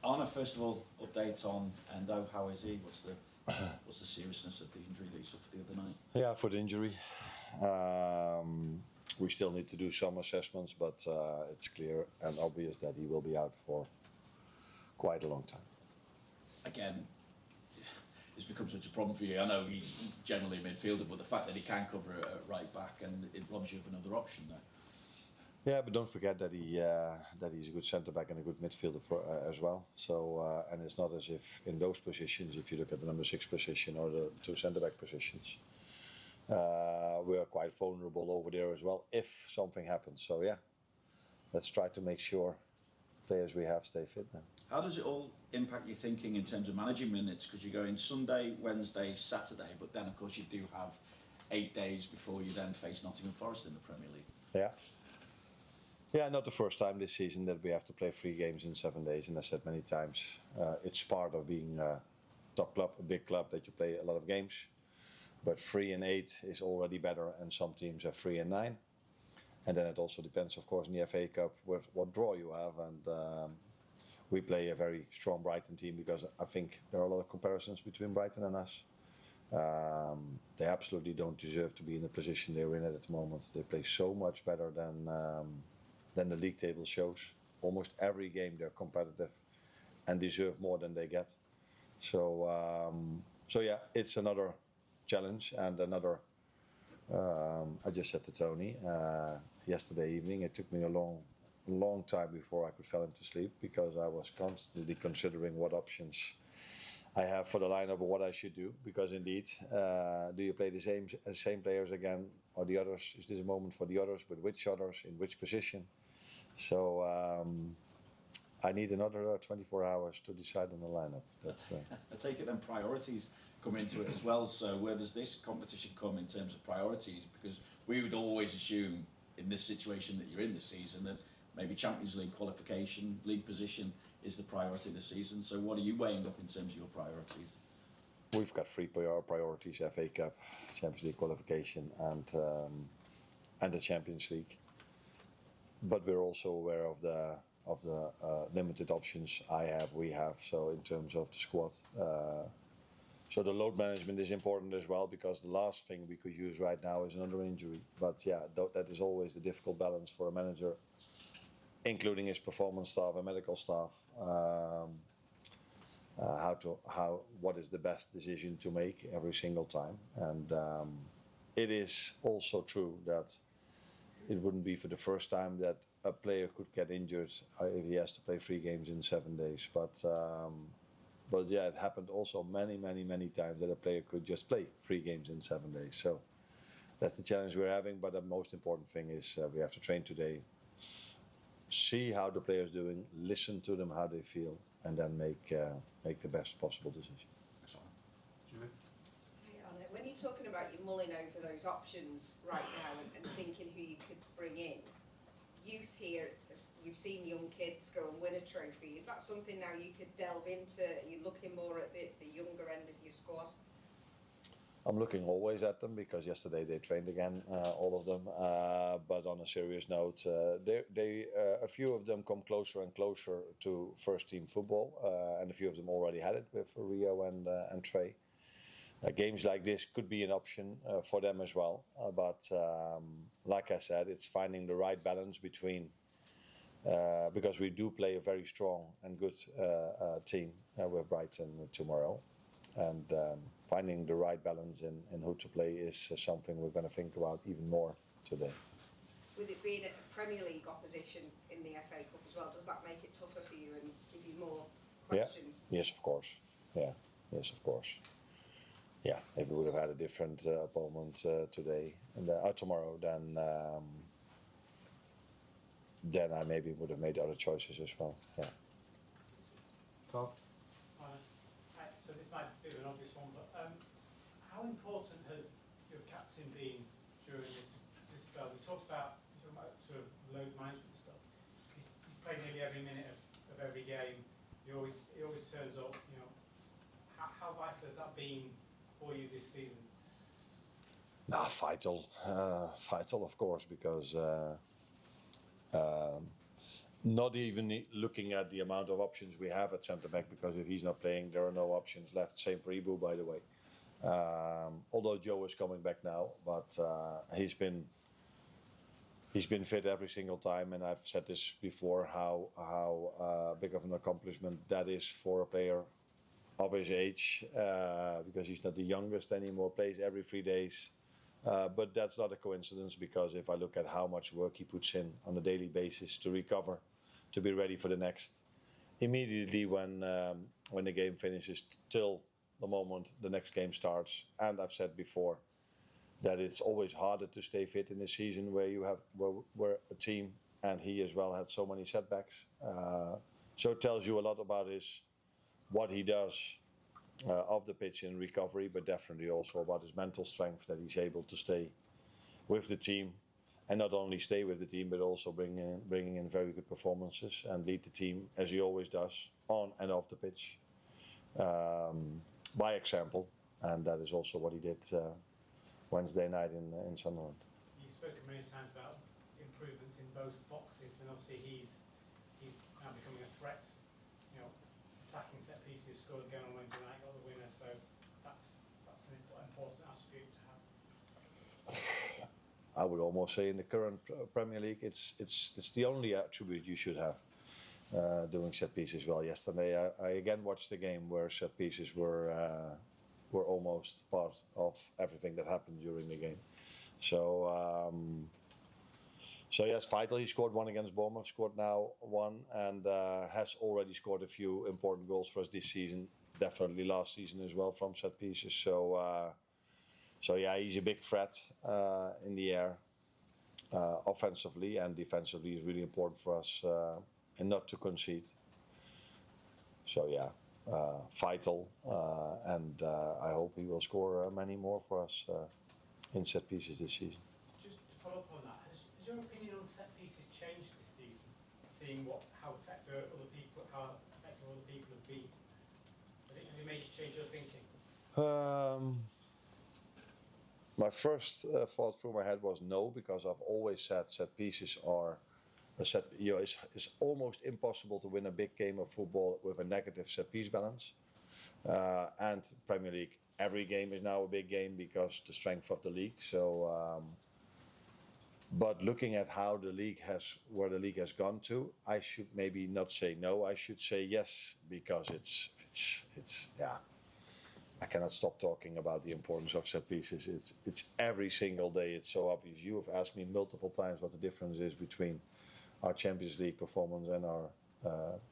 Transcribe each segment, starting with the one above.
Arne, first of all, update on Endo. How is he? What's the seriousness of the injury that he suffered the other night? Yeah, foot injury. We still need to do some assessments, but it's clear and obvious that he will be out for quite a long time. Again, it's become such a problem for you. I know he's generally a midfielder, but the fact that he can cover it at right back and it robs you of another option there. Yeah, but don't forget that he's a good centre back and a good midfielder as well. So and it's not as if in those positions, if you look at the number 6 position or the 2 centre back positions, we are quite vulnerable over there as well if something happens. So yeah, let's try to make sure players we have stay fit now. How does it all impact your thinking in terms of managing minutes? Because you're going Sunday, Wednesday, Saturday, but then of course you do have 8 days before you then face Nottingham Forest in the Premier League. Yeah. Yeah, not the first time this season that we have to play 3 games in 7 days, and I said many times, it's part of being a top club, a big club, that you play a lot of games. But 3 and 8 is already better, and some teams have 3 and 9. And then it also depends, of course, in the FA Cup what draw you have. And we play a very strong Brighton team because I think there are a lot of comparisons between Brighton and us. They absolutely don't deserve to be in the position they're in at the moment. They play so much better than the league table shows. Almost every game they're competitive and deserve more than they get. So yeah, it's another challenge and another. I just said to Tony yesterday evening, it took me a long time before I could fall into sleep because I was constantly considering what options I have for the lineup or what I should do. Because indeed, do you play the same players again or the others? Is this a moment for the others? With which others? In which position? So I need another 24 hours to decide on the lineup. I take it then priorities come into it as well. So where does this competition come in terms of priorities? Because we would always assume in this situation that you're in this season that maybe Champions League qualification, league position is the priority this season. So what are you weighing up in terms of your priorities? We've got 3 priorities: FA Cup, Champions League qualification, and the Champions League. But we're also aware of the limited options we have. So in terms of the squad, so the load management is important as well, because the last thing we could use right now is another injury. But yeah, that is always the difficult balance for a manager, including his performance staff and medical staff. What is the best decision to make every single time. And it is also true that it wouldn't be for the first time that a player could get injured if he has to play 3 games in 7 days. But yeah, it happened also many times that a player could just play 3 games in 7 days. So that's the challenge we're having. But the most important thing is we have to train today, see how the players doing, listen to them, how they feel, and then make the best possible decision. When you're talking about you mulling over those options right now and thinking who you could bring in, youth here, you've seen young kids go and win a trophy. Is that something now you could delve into? Are you looking more at the younger end of your squad? I'm looking always at them because yesterday they trained again, all of them. But on a serious note, a few of them come closer and closer to first team football, and a few of them already had it with Rio and Trey. Games like this could be an option for them as well. But like I said, it's finding the right balance between, because we do play a very strong and good team with Brighton tomorrow. And finding the right balance in who to play is something we're going to think about even more today. With it being a Premier League opposition in the FA Cup as well, does that make it tougher for you and give you more questions? Yeah. Yes, of course. Yeah. Yes, of course. Yeah, if we would have had a different opponent today and tomorrow, then I maybe would have made other choices as well. Yeah. Carl? So this might be an obvious one, but how important has your captain been during this spell? We talked about sort of load management stuff. He's played nearly every minute of every game. He always turns up. You know, how vital has that been for you this season? Vital of course, because not even looking at the amount of options we have at centre back, because if he's not playing, there are no options left. Same for Ibu, by the way. Although Joe is coming back now, but he's been fit every single time, and I've said this before, how big of an accomplishment that is for a player of his age, because he's not the youngest anymore, plays every 3 days. But that's not a coincidence, because if I look at how much work he puts in on a daily basis to recover, to be ready for the next, immediately when the game finishes, till the moment the next game starts. And I've said before that it's always harder to stay fit in a season where you have where a team, and he as well, had so many setbacks. So it tells you a lot about what he does off the pitch in recovery, but definitely also about his mental strength, that he's able to stay with the team, and not only stay with the team, but also bringing in very good performances and lead the team, as he always does, on and off the pitch, by example. And that is also what he did Wednesday night in Sunderland. You've spoken many times about improvements in both boxes, and obviously he's now becoming a threat. You know, attacking set pieces, scored again on Wednesday night, got the winner. So that's an important attribute to have. I would almost say in the current Premier League, it's the only attribute you should have. Doing set pieces well. Yesterday, I again watched the game where set pieces were almost part of everything that happened during the game. So yes, Vital, he scored one against Bournemouth, scored now one, and has already scored a few important goals for us this season. Definitely last season as well from set pieces. So yeah, he's a big threat in the air, offensively and defensively. Is really important for us, and not to concede. So yeah, Vital, and I hope he will score many more for us in set pieces this season. Just to follow up on that, has your opinion on set pieces changed this season? Seeing how effective other people have been, has it made you change your thinking? My first thought through my head was no, because I've always said set pieces are it's almost impossible to win a big game of football with a negative set piece balance. And Premier League, every game is now a big game because the strength of the league. So, but looking at how where the league has gone to, I should maybe not say no. I should say yes, because it's yeah. I cannot stop talking about the importance of set pieces. It's every single day. It's so obvious. You have asked me multiple times what the difference is between our Champions League performance and our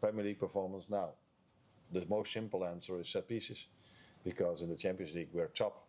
Premier League performance now. The most simple answer is set pieces, because in the Champions League we're top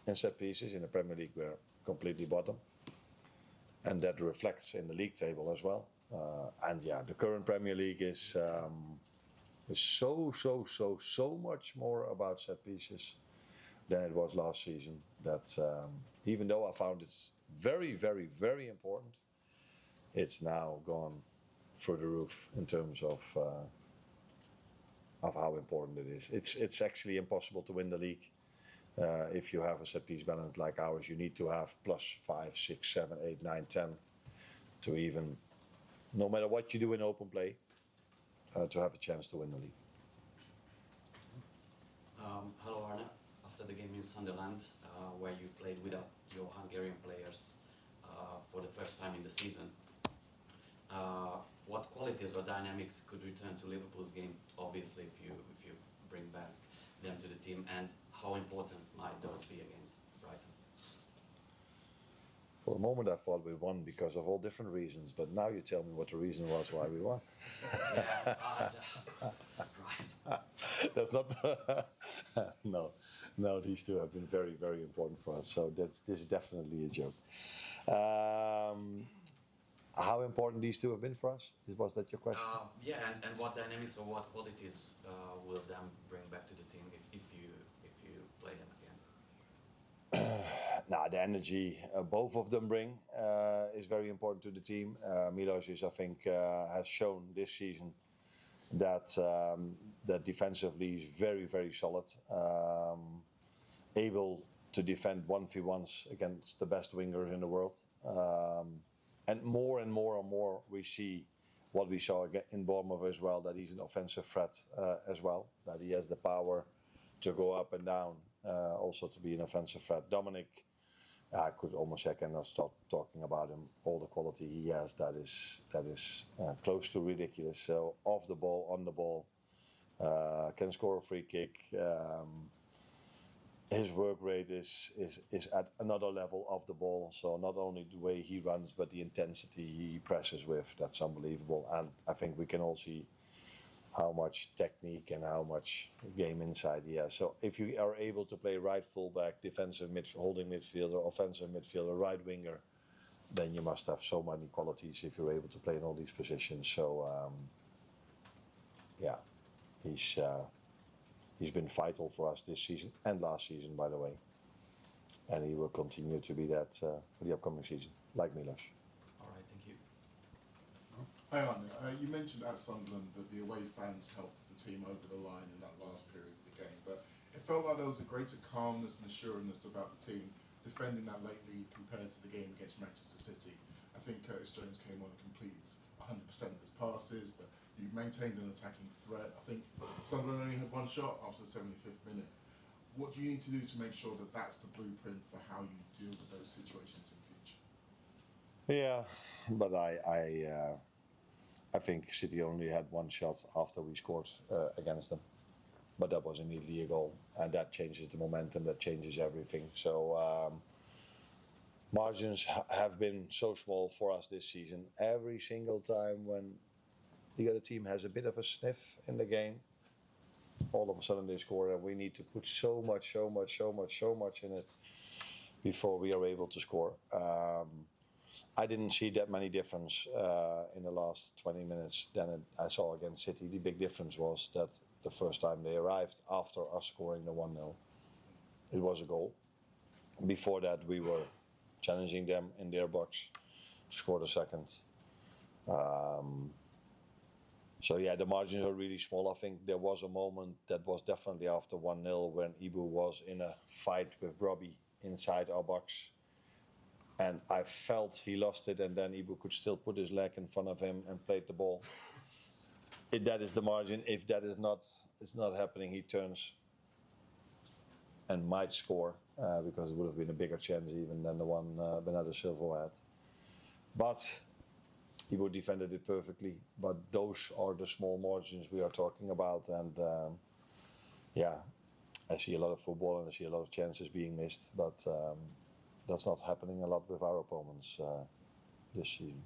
in set pieces. In the Premier League we're completely bottom, and that reflects in the league table as well. And yeah, the current Premier League is so much more about set pieces than it was last season. That even though I found it's very, very, very important, it's now gone through the roof in terms of how important it is. It's actually impossible to win the league if you have a set piece balance like ours. You need to have +5, 6, 7, 8, 9, 10 to even, no matter what you do in open play, to have a chance to win the league. Hello Arne, after the game in Sunderland, where you played without your Hungarian players for the first time in the season, what qualities or dynamics could return to Liverpool's game, obviously if you bring back them to the team, and how important might those be against Brighton? For a moment I thought we won because of all different reasons, but now you tell me what the reason was why we won. Yeah, right. That's not no, these two have been very, very important for us, so this is definitely a joke. How important these two have been for us? Was that your question? Yeah, and what dynamics or what qualities will them bring back to the team if you play them again? The energy both of them bring is very important to the team. Milos is, I think, has shown this season that defensively is very, very solid, able to defend 1v1s against the best wingers in the world. And more we see what we saw in Bournemouth as well, that he's an offensive threat as well, that he has the power to go up and down, also to be an offensive threat. Dominic, I could almost say I cannot stop talking about him. All the quality he has, that is close to ridiculous. So off the ball, on the ball, can score a free kick. His work rate is at another level off the ball. So not only the way he runs, but the intensity he presses with, that's unbelievable. And I think we can all see how much technique and how much game insight he has. So if you are able to play right fullback, defensive holding midfielder, offensive midfielder, right winger, then you must have so many qualities if you're able to play in all these positions. So yeah, he's been vital for us this season and last season, by the way. And he will continue to be that for the upcoming season, like Milos. All right, thank you. Hi Arne, you mentioned at Sunderland that the away fans helped the team over the line in that last period of the game, but it felt like there was a greater calmness and assuredness about the team defending that late lead compared to the game against Manchester City. I think Curtis Jones came on and completed 100% of his passes, but you maintained an attacking threat. I think Sunderland only had one shot after the 75th minute. What do you need to do to make sure that that's the blueprint for how you deal with those situations in future? Yeah, but I think City only had one shot after we scored against them. But that was immediately a goal, and that changes the momentum, that changes everything. So margins have been so small for us this season. Every single time when the other team has a bit of a sniff in the game, all of a sudden they score, and we need to put so much in it before we are able to score. I didn't see that many difference in the last 20 minutes than I saw against City. The big difference was that the first time they arrived after us scoring the 1-0, it was a goal. Before that, we were challenging them in their box to score the second. So yeah, the margins are really small. I think there was a moment that was definitely after 1-0 when Ibu was in a fight with Robbie inside our box. And I felt he lost it, and then Ibu could still put his leg in front of him and played the ball. That is the margin. If that is not happening, he turns and might score because it would have been a bigger chance even than the one Bernardo Silva had. But Ibu defended it perfectly. But those are the small margins we are talking about, and yeah, I see a lot of football and I see a lot of chances being missed, but that's not happening a lot with our opponents this season.